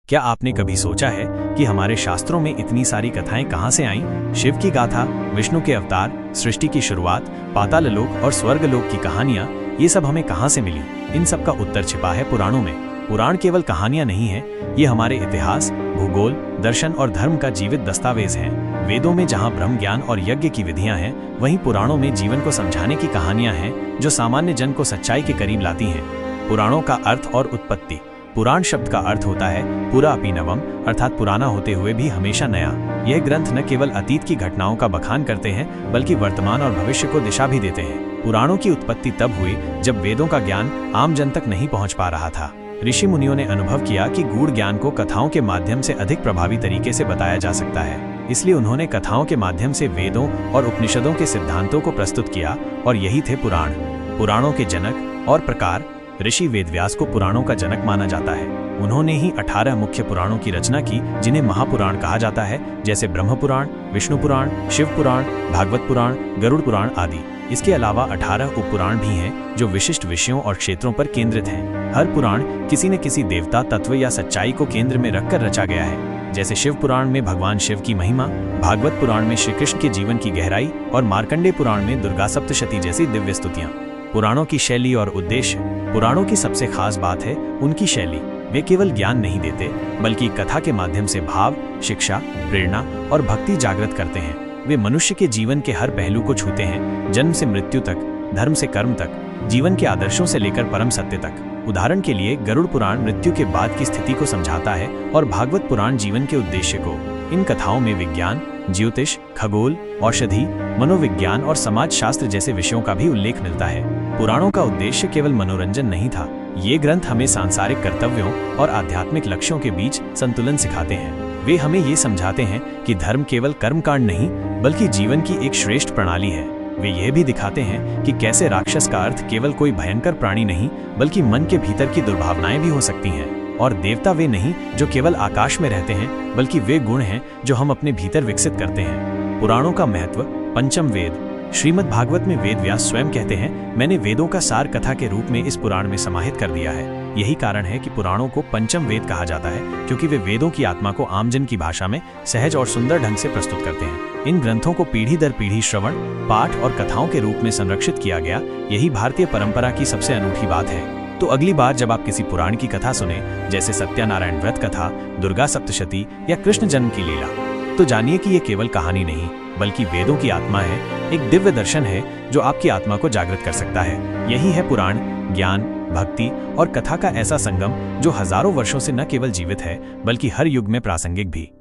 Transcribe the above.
क्या आपने कभी सोचा है कि हमारे शास्त्रों में इतनी सारी कथाएं कहां से आईं? शिव की गाथा, विष्णु के अवतार, सृष्टि की शुरुआत, पाताल लोक और स्वर्ग लोक की कहानियां, ये सब हमें कहां से मिली? इन सब का उत्तर छिपा है पुराणों में। पुराण केवल कहानियां नहीं है, ये हमारे इतिहास, भूगोल, दर्शन और धर्म का जीवित दस्तावेज हैं। वेदों में जहां ब्रह्म ज्ञान और यज्ञ की विधियां हैं, वहीं पुराणों में जीवन को समझाने की कहानियां हैं जो सामान्य जन को सच्चाई के करीब लाती हैं। पुराणों का अर्थ और उत्पत्ति। पुराण शब्द का अर्थ होता है पुरा अपि नवम, अर्थात पुराना होते हुए भी हमेशा नया। यह ग्रंथ न केवल अतीत की घटनाओं का बखान करते हैं, बल्कि वर्तमान और भविष्य को दिशा भी देते हैं। पुराणों की उत्पत्ति तब हुई जब वेदों का ज्ञान आम जन तक नहीं पहुंच पा रहा था। ऋषि मुनियों ने अनुभव किया कि गूढ़ ज्ञान को कथाओं के माध्यम से अधिक प्रभावी तरीके से बताया जा सकता है। इसलिए उन्होंने कथाओं के माध्यम से वेदों और उपनिषदों के सिद्धांतों को प्रस्तुत किया, और यही थे पुराण। पुराणों के जनक और प्रकार। ऋषि वेदव्यास को पुराणों का जनक माना जाता है। उन्होंने ही 18 मुख्य पुराणों की रचना की, जिन्हें महापुराण कहा जाता है, जैसे ब्रह्म पुराण, विष्णु पुराण, शिव पुराण, भागवत पुराण, गरुड़ पुराण आदि। इसके अलावा 18 उपपुराण भी हैं जो विशिष्ट विषयों और क्षेत्रों पर केंद्रित हैं। हर पुराण किसी न किसी देवता, तत्व या सच्चाई को केंद्र में रखकर रचा गया है। जैसे शिव पुराण में भगवान शिव की महिमा, भागवत पुराण में श्री कृष्ण के जीवन की गहराई और मार्कंडेय पुराण में दुर्गा सप्तशती जैसी दिव्य स्तुतियां। पुराणों की शैली और उद्देश्य। पुराणों की सबसे खास बात है उनकी शैली। वे केवल ज्ञान नहीं देते, बल्कि कथा के माध्यम से भाव, शिक्षा, प्रेरणा और भक्ति जागृत करते हैं। वे मनुष्य के जीवन के हर पहलू को छूते हैं, जन्म से मृत्यु तक, धर्म से कर्म तक, जीवन के आदर्शों से लेकर परम सत्य तक। उदाहरण के लिए गरुड़ पुराण मृत्यु के बाद की स्थिति को समझाता है और भागवत पुराण जीवन के उद्देश्य को। इन कथाओं में विज्ञान, ज्योतिष, खगोल, औषधि, मनोविज्ञान और समाज शास्त्र जैसे विषयों का भी उल्लेख मिलता है। पुराणों का उद्देश्य केवल मनोरंजन नहीं था। ये ग्रंथ हमें सांसारिक कर्तव्यों और आध्यात्मिक लक्ष्यों के बीच संतुलन सिखाते हैं। वे हमें ये समझाते हैं कि धर्म केवल कर्मकांड नहीं, बल्कि जीवन की एक श्रेष्ठ प्रणाली है। वे यह भी दिखाते हैं कि कैसे राक्षस का अर्थ केवल कोई भयंकर प्राणी नहीं, बल्कि मन के भीतर की दुर्भावनाएं भी हो सकती हैं। और देवता वे नहीं जो केवल आकाश में रहते हैं, बल्कि वे गुण हैं जो हम अपने भीतर विकसित करते हैं। पुराणों का महत्व। पंचम वेद। श्रीमद् भागवत में वेद व्यास स्वयं कहते हैं, मैंने वेदों का सार कथा के रूप में इस पुराण में समाहित कर दिया है। यही कारण है कि पुराणों को पंचम वेद कहा जाता है, क्योंकि वे वेदों की आत्मा को आमजन की भाषा में सहज और सुंदर ढंग से प्रस्तुत करते हैं। इन ग्रंथों को पीढ़ी दर पीढ़ी श्रवण, पाठ और कथाओं के रूप में संरक्षित किया गया। यही भारतीय परंपरा की सबसे अनूठी बात है। तो अगली बार जब आप किसी पुराण की कथा सुने, जैसे सत्यनारायण व्रत कथा, दुर्गा सप्तशती या कृष्ण जन्म की लीला, तो जानिए कि ये केवल कहानी नहीं, बल्कि वेदों की आत्मा है, एक दिव्य दर्शन है जो आपकी आत्मा को जागृत कर सकता है। यही है पुराण, ज्ञान, भक्ति और कथा का ऐसा संगम जो हजारों वर्षों से न केवल जीवित है, बल्कि हर युग में प्रासंगिक भी।